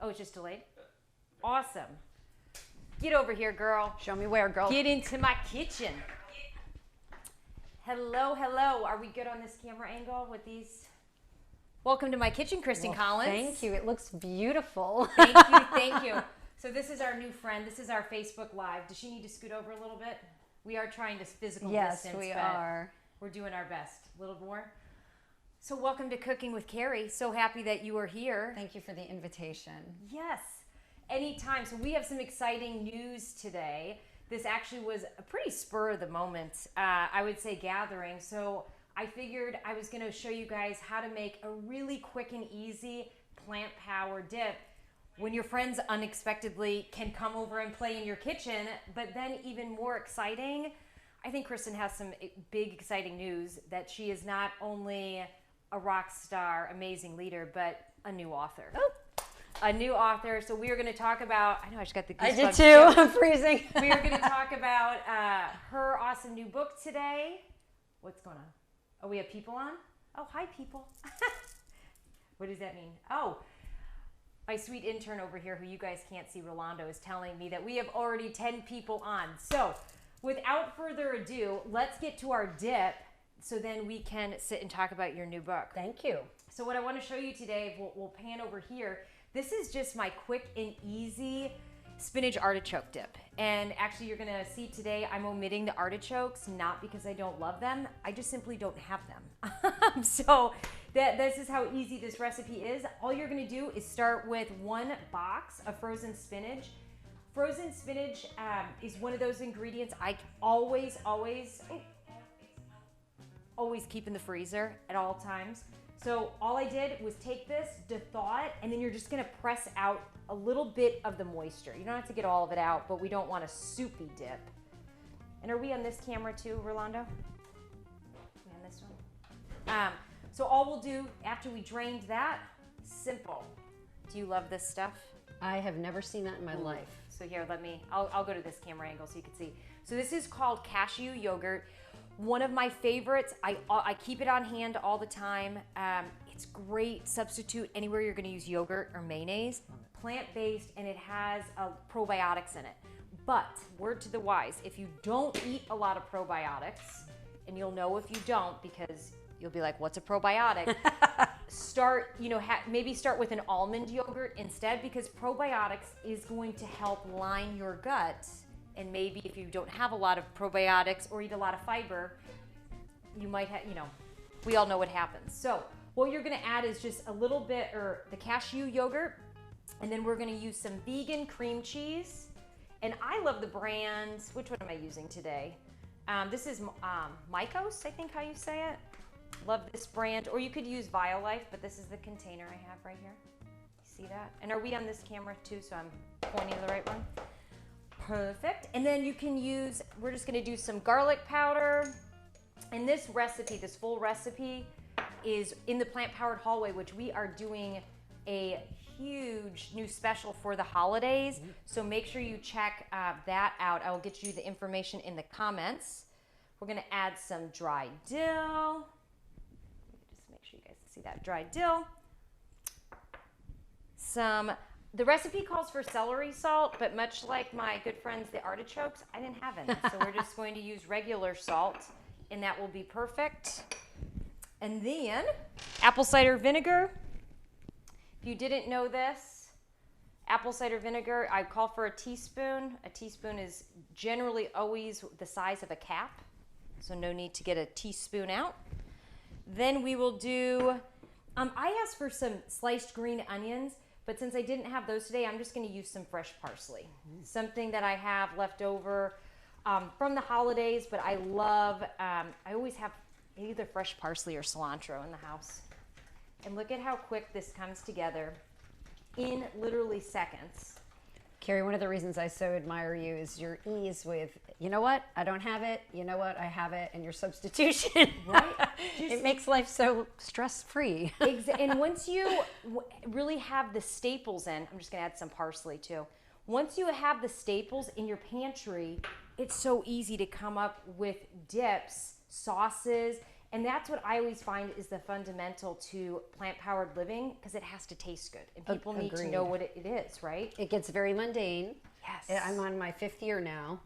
Oh, it's just delayed? Awesome. Get over here, girl. Show me where, girl. Get into my kitchen. Hello, hello. Are we good on this camera angle with these? Welcome to my kitchen, Christin Collins. Thank you. It looks beautiful. Thank you, thank you. So this is our new friend. This is our Facebook Live. Does she need to scoot over a little bit? We are trying to physical distance. Yes, we are. We're doing our best. A little more. So welcome to Cooking with Carey. So happy that you are here. Thank you for the invitation. Yes, anytime. So we have some exciting news today. This actually was a pretty spur of the moment, I would say, gathering. So I figured I was going to show you guys how to make a really quick and easy plant-powered dip when your friends unexpectedly can come over and play in your kitchen. But then even more exciting, I think Christin has some big exciting news that she is not only a rock star, amazing leader, but a new author. Oh. A new author. So we are going to talk about, I know I just got the goosebumps. I did too. I'm freezing. We are going to talk about her awesome new book today. What's going on? Oh, we have people on? Oh, hi, people. What does that mean? Oh, my sweet intern over here, who you guys can't see, Rolando, is telling me that we have already 10 people on. So without further ado, let's get to our dip so then we can sit and talk about your new book. Thank you. So what I want to show you today, we'll pan over here. This is just my quick and easy spinach artichoke dip. And actually you're going to see today I'm omitting the artichokes, not because I don't love them. I just simply don't have them. So this is how easy this recipe is. All you're going to do is start with 1 box of frozen spinach. Frozen spinach is one of those ingredients I always keep in the freezer at all times. So all I did was take this, thaw it, and then you're just gonna press out a little bit of the moisture. You don't have to get all of it out, but we don't want a soupy dip. And are we on this camera too, Rolando? We on this one? So all we'll do after we drained that, simple. Do you love this stuff? I have never seen that in my life. So here, I'll go to this camera angle so you can see. So this is called cashew yogurt. One of my favorites. I keep it on hand all the time. It's great substitute anywhere you're gonna use yogurt or mayonnaise. Plant-based, and it has probiotics in it. But, word to the wise, if you don't eat a lot of probiotics, and you'll know if you don't because you'll be like, what's a probiotic? Maybe start with an almond yogurt instead, because probiotics is going to help line your gut. And maybe if you don't have a lot of probiotics or eat a lot of fiber, you might have, we all know what happens. So what you're gonna add is just a little bit, or the cashew yogurt, and then we're gonna use some vegan cream cheese. And I love the brand, which one am I using today? This is Mycos, I think how you say it. Love this brand, or you could use Violife, but this is the container I have right here. See that? And are we on this camera too, so I'm pointing to the right one? Perfect. And then you can use, we're just gonna do some garlic powder. And this recipe, this full recipe, is in the Plant Powered Hallway, which we are doing a huge new special for the holidays. So make sure you check that out. I will get you the information in the comments. We're gonna add some dried dill. Just make sure you guys see that dried dill. The recipe calls for celery salt, but much like my good friends, the artichokes, I didn't have any. So we're just going to use regular salt, and that will be perfect. And then apple cider vinegar. If you didn't know this, apple cider vinegar, I call for a teaspoon. A teaspoon is generally always the size of a cap, so no need to get a teaspoon out. Then we will do, I asked for some sliced green onions, but since I didn't have those today, I'm just gonna use some fresh parsley. Something that I have left over from the holidays, but I love, I always have either fresh parsley or cilantro in the house. And look at how quick this comes together in literally seconds. Carey, one of the reasons I so admire you is your ease with, you know what, I don't have it, you know what, I have it, and your substitution. Right? It makes life so stress-free. And once you really have the staples in, I'm just gonna add some parsley too. Once you have the staples in your pantry, it's so easy to come up with dips, sauces, And that's what I always find is the fundamental to plant-powered living, because it has to taste good. And people need to know what it is, right? It gets very mundane. Yes. I'm on my 5th year now.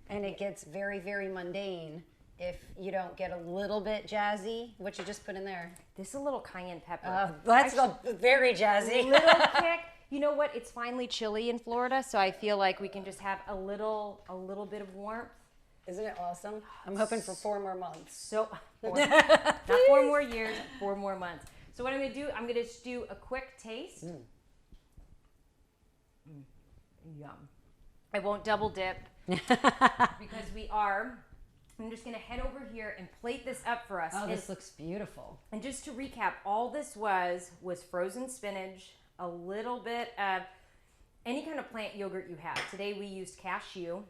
And it gets very, very mundane if you don't get a little bit jazzy. What you just put in there? This is a little cayenne pepper. That's very jazzy. Little kick. You know what? It's finally chilly in Florida, so I feel like we can just have a little bit of warmth. Isn't it awesome? I'm hoping for 4 more months. So, not 4 more years, 4 more months. So what I'm going to do, I'm going to just do a quick taste. Yum. I won't double dip because I'm just going to head over here and plate this up for us. Oh, this looks beautiful. And just to recap, all this was frozen spinach, a little bit of any kind of plant yogurt you have. Today we used cashew,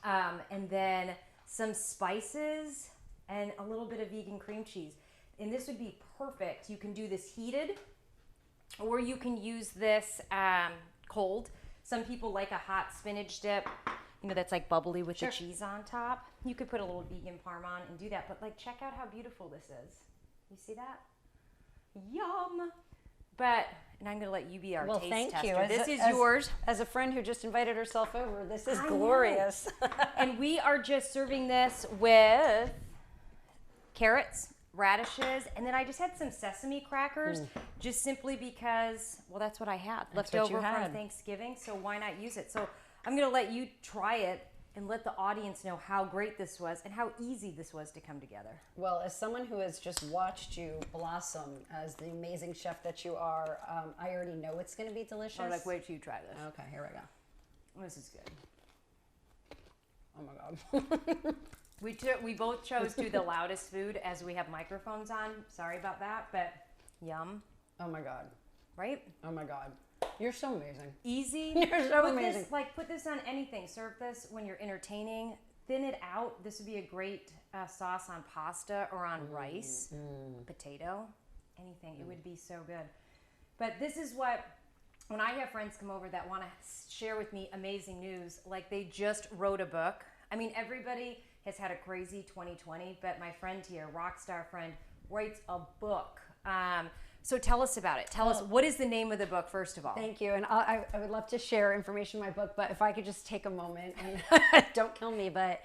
and then some spices and a little bit of vegan cream cheese. And this would be perfect. You can do this heated, or you can use this cold. Some people like a hot spinach dip, that's like bubbly with the cheese on top. You could put a little vegan parmesan and do that, but like check out how beautiful this is. You see that? Yum. And I'm going to let you be our taste thank tester. you. This is yours. As a friend who just invited herself over, this is glorious. And we are just serving this with carrots, radishes, and then I just had some sesame crackers, just simply because, well, that's what I had left over from Thanksgiving, so why not use it? So I'm going to let you try it and let the audience know how great this was and how easy this was to come together. Well, as someone who has just watched you blossom as the amazing chef that you are, I already know it's going to be delicious. I'm like, wait till you try this. Okay, here we go. This is good. Oh my God. We both chose to do the loudest food as we have microphones on. Sorry about that, but yum. Oh my God. Right? Oh my God. You're so amazing. Easy. You're so amazing. Put this on anything. Serve this when you're entertaining. Thin it out. This would be a great sauce on pasta or on rice, potato, anything. It would be so good. But this is what, when I have friends come over that want to share with me amazing news, like they just wrote a book. I mean, everybody has had a crazy 2020, but my friend here, rock star friend, writes a book. So tell us about it. Tell us, what is the name of the book, first of all? Thank you. And I would love to share information in my book, but if I could just take a moment and don't kill me. But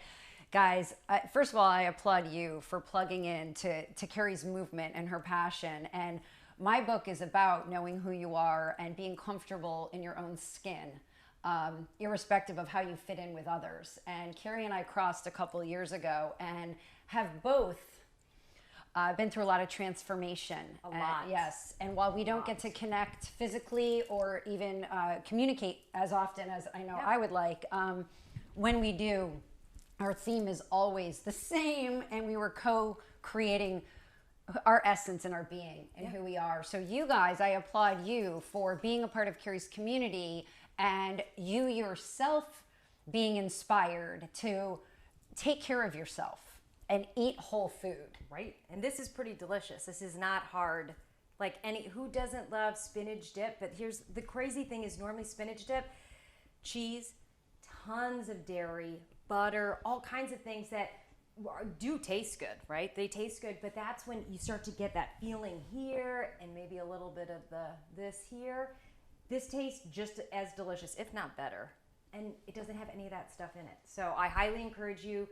guys, first of all, I applaud you for plugging in to Carey's movement and her passion. And my book is about knowing who you are and being comfortable in your own skin, irrespective of how you fit in with others. And Carey and I crossed a couple years ago and have both been through a lot of transformation. A lot. Yes. And while we don't get to connect physically or even communicate as often as I know I would like, when we do, our theme is always the same, and we were co-creating our essence and our being and who we are. So you guys, I applaud you for being a part of Carey's community and you yourself being inspired to take care of yourself and eat whole food. Right. And this is pretty delicious. This is not hard. Like who doesn't love spinach dip? But here's the crazy thing is normally spinach dip, cheese, tons of dairy, butter, all kinds of things that do taste good, right? They taste good, but that's when you start to get that feeling here and maybe a little bit of this here. This tastes just as delicious, if not better. And it doesn't have any of that stuff in it. So I highly encourage you.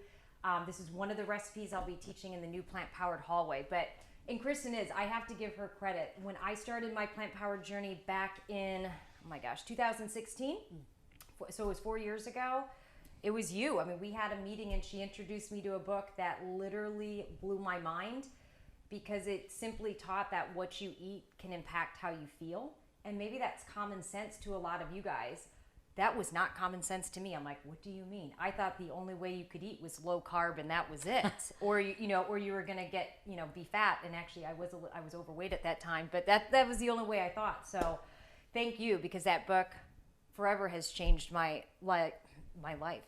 This is one of the recipes I'll be teaching in the new plant-powered hallway. And Christin I have to give her credit. When I started my plant-powered journey back in, 2016, so it was 4 years ago, it was you. I mean, we had a meeting and she introduced me to a book that literally blew my mind because it simply taught that what you eat can impact how you feel. And maybe that's common sense to a lot of you guys. That was not common sense to me. I'm like, what do you mean? I thought the only way you could eat was low carb and that was it. or you were going to get, be fat. And actually I was overweight at that time, but that was the only way I thought. So thank you, because that book forever has changed my life.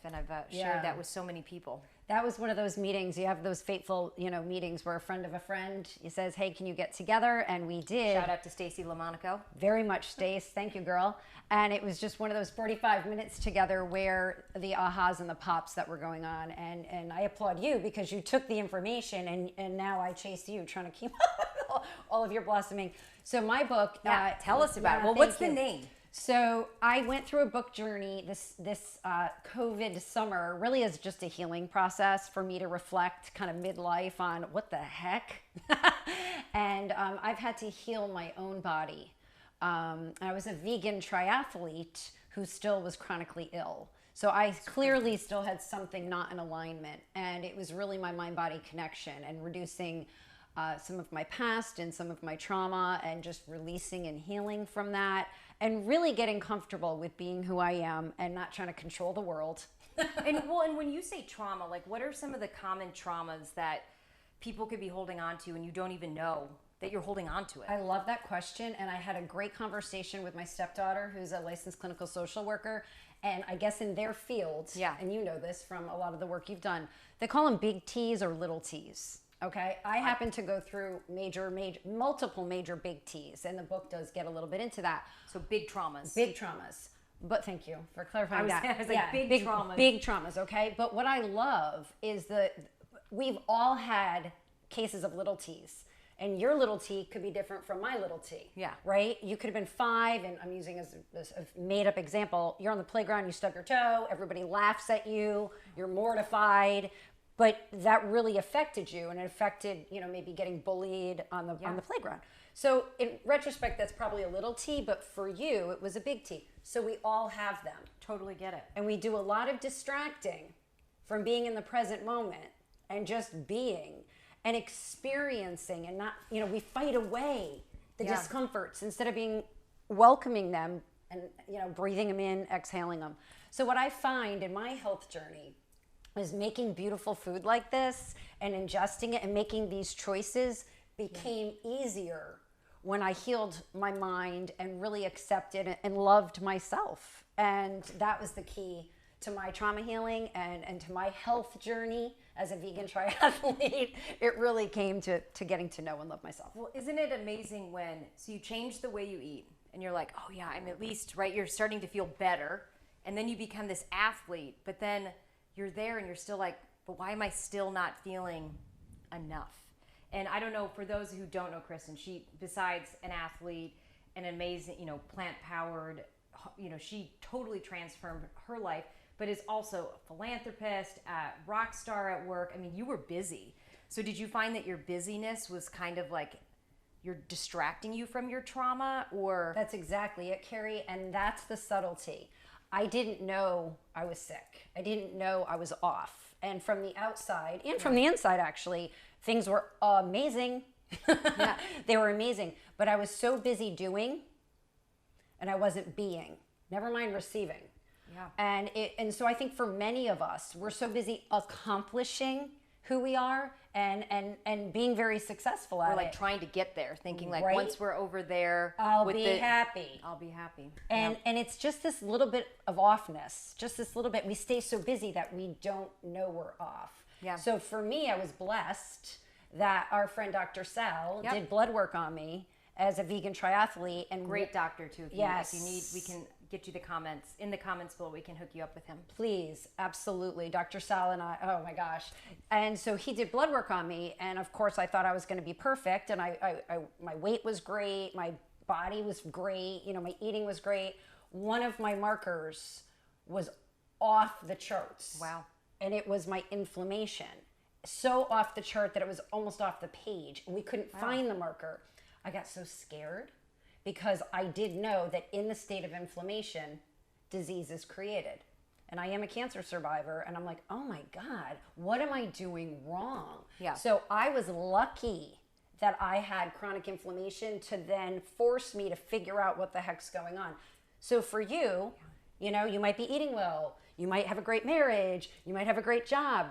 And I've shared that with so many people. That was one of those meetings. You have those fateful, meetings where a friend of a friend says, "Hey, can you get together?" And we did. Shout out to Stacy LaMonaco. Very much, Stace. Thank you, girl. And it was just one of those 45 minutes together where the ahas and the pops that were going on. And I applaud you because you took the information and now I chase you trying to keep all of your blossoming. So my book. Tell us about it. Well, what's the name? So I went through a book journey this COVID summer, really as just a healing process for me to reflect kind of midlife on what the heck. And I've had to heal my own body. I was a vegan triathlete who still was chronically ill. So I clearly still had something not in alignment. And it was really my mind-body connection and reducing some of my past and some of my trauma and just releasing and healing from that. And really getting comfortable with being who I am and not trying to control the world. And when you say trauma, like what are some of the common traumas that people could be holding on to and you don't even know that you're holding on to it? I love that question. And I had a great conversation with my stepdaughter, who's a licensed clinical social worker. And I guess in their field, and you know this from a lot of the work you've done, they call them big T's or little T's. Okay, I happen to go through multiple major big T's, and the book does get a little bit into that. So big traumas. Big traumas. But thank you for clarifying that. I was like, big traumas. Big traumas, okay? But what I love is we've all had cases of little T's. And your little T could be different from my little T. Yeah. Right? You could have been 5, and I'm using as a made-up example. You're on the playground, you stub your toe, everybody laughs at you, you're mortified. But that really affected you, and it affected, maybe getting bullied on the playground. So in retrospect, that's probably a little T, but for you, it was a big T. So we all have them. Totally get it. And we do a lot of distracting from being in the present moment and just being and experiencing and not, we fight away the discomforts instead of welcoming them and, breathing them in, exhaling them. So what I find in my health journey is making beautiful food like this and ingesting it and making these choices became easier when I healed my mind and really accepted and loved myself. And that was the key to my trauma healing and to my health journey as a vegan triathlete. It really came to getting to know and love myself. Well, isn't it amazing so you change the way you eat and you're like, oh yeah, I'm at least, right, you're starting to feel better. And then you become this athlete, but then you're there and you're still like, but why am I still not feeling enough? And I don't know, for those who don't know Christin, she, besides an athlete, an amazing, plant-powered, she totally transformed her life, but is also a philanthropist, a rock star at work. I mean, you were busy. So did you find that your busyness was kind of like you're distracting you from your trauma, or? That's exactly it, Carey, and that's the subtlety. I didn't know I was sick. I didn't know I was off. And from the outside, and from the inside actually, things were amazing. They were amazing. But I was so busy doing, and I wasn't being, never mind receiving. Yeah. And so I think for many of us, we're so busy accomplishing who we are and being very successful at it. We're like trying to get there, thinking like once we're over there, I'll be happy. And it's just this little bit of offness, just this little bit. We stay so busy that we don't know we're off. Yeah. So for me, I was blessed that our friend Dr. Sal did blood work on me as a vegan triathlete. And great doctor too. If you need, we can get you the comments below. We can hook you up with him. Please, absolutely. Dr. Sal and I, oh my gosh. And so he did blood work on me, and of course I thought I was going to be perfect, and my weight was great, my body was great, my eating was great. One of my markers was off the charts. Wow. And it was my inflammation. So off the chart that it was almost off the page, and we couldn't find the marker. I got so scared, because I did know that in the state of inflammation, disease is created. And I am a cancer survivor, and I'm like, oh my God, what am I doing wrong? Yeah. So I was lucky that I had chronic inflammation to then force me to figure out what the heck's going on. So for you, you might be eating well, you might have a great marriage, you might have a great job.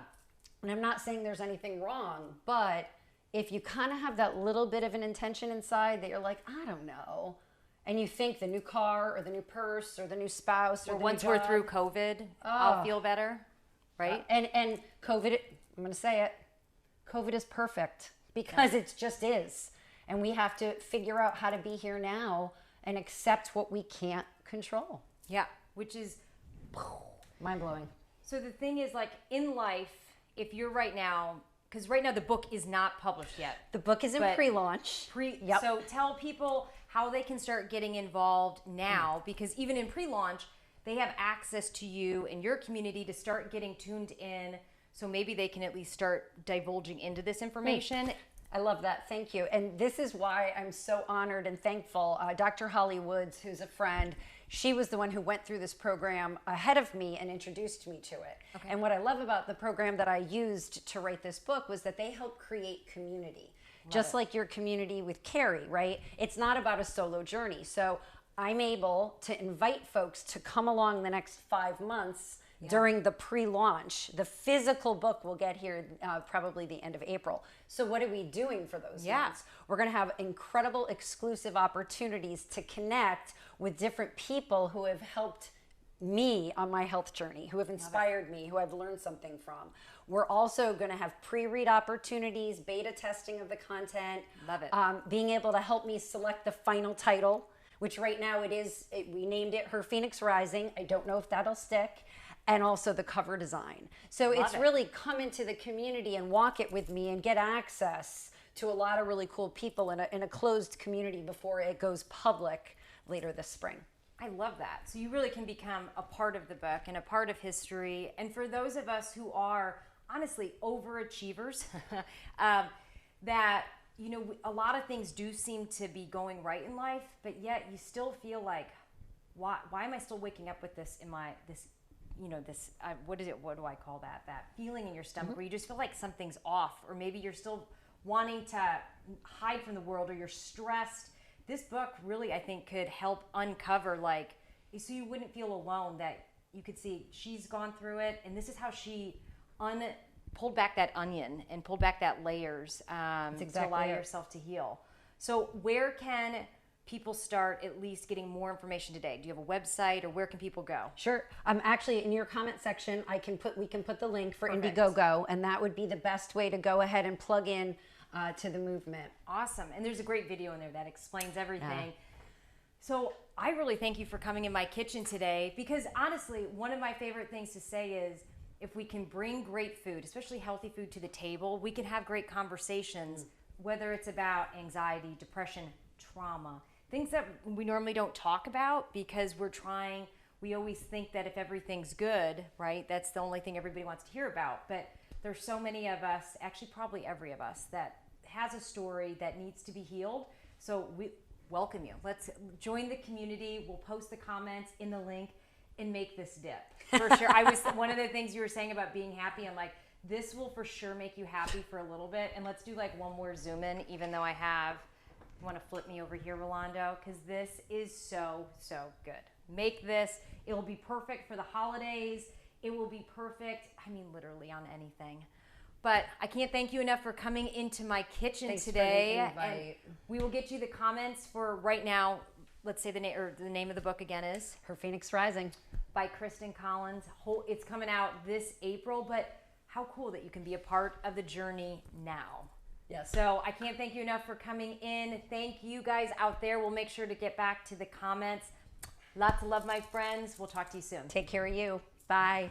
And I'm not saying there's anything wrong, but if you kind of have that little bit of an intention inside that you're like, I don't know, and you think the new car or the new purse or the new spouse or the once new we're job, through COVID, I'll feel better. right? And COVID, I'm going to say it, COVID is perfect because it just is. And we have to figure out how to be here now and accept what we can't control. Yeah, which is mind-blowing. So the thing is, like, in life, if you're right now, because right now the book is not published yet. The book is in pre-launch. Yep. So tell people how they can start getting involved now, because even in pre-launch, they have access to you and your community to start getting tuned in. So maybe they can at least start divulging into this information. I love that. Thank you. And this is why I'm so honored and thankful. Dr. Holly Woods, who's a friend, she was the one who went through this program ahead of me and introduced me to it. Okay. And what I love about the program that I used to write this book was that they help create community. Just like your community with Carey, right? It's not about a solo journey. So I'm able to invite folks to come along the next 5 months during the pre-launch. The physical book will get here probably the end of April. So what are we doing for those months? We're going to have incredible exclusive opportunities to connect with different people who have helped me on my health journey, who have inspired me, who I've learned something from. We're also going to have pre-read opportunities, beta testing of the content. Love it. Being able to help me select the final title, which right now we named it Her Phoenix Rising. I don't know if that'll stick. And also the cover design. So it's really come into the community and walk it with me and get access to a lot of really cool people in a closed community before it goes public later this spring. I love that. So you really can become a part of the book and a part of history. And for those of us who are honestly overachievers, that, you know, a lot of things do seem to be going right in life, but yet you still feel like, why am I still waking up with this in what do I call that? That feeling in your stomach where you just feel like something's off, or maybe you're still wanting to hide from the world, or you're stressed. This book really, I think, could help uncover, like, so you wouldn't feel alone, that you could see she's gone through it, and this is how she pulled back that onion and pulled back that layers to allow yourself to heal. So where can people start at least getting more information today? Do you have a website, or where can people go? Sure. Actually, in your comment section, we can put the link for Indiegogo, and that would be the best way to go ahead and plug in to the movement. Awesome. And there's a great video in there that explains everything. Yeah. So I really thank you for coming in my kitchen today, because honestly, one of my favorite things to say is, if we can bring great food, especially healthy food, to the table, we can have great conversations, whether it's about anxiety, depression, trauma, things that we normally don't talk about because we always think that if everything's good, right, that's the only thing everybody wants to hear about. But there's so many of us, actually probably every of us, that has a story that needs to be healed. So we welcome you. Let's join the community. We'll post the comments in the link and make this dip. For sure. One of the things you were saying about being happy, I'm like, this will for sure make you happy for a little bit. And let's do like one more zoom in, even though you want to flip me over here, Rolando, because this is so, so good. Make this. It will be perfect for the holidays. It will be perfect, literally on anything. But I can't thank you enough for coming into my kitchen today. Thanks for the invite. And we will get you the comments for right now. Let's say the name of the book again is Her Phoenix Rising by Christin Collins. It's coming out this April, but how cool that you can be a part of the journey now. Yes. So I can't thank you enough for coming in. Thank you guys out there. We'll make sure to get back to the comments. Lots of love, my friends. We'll talk to you soon. Take care of you. Bye.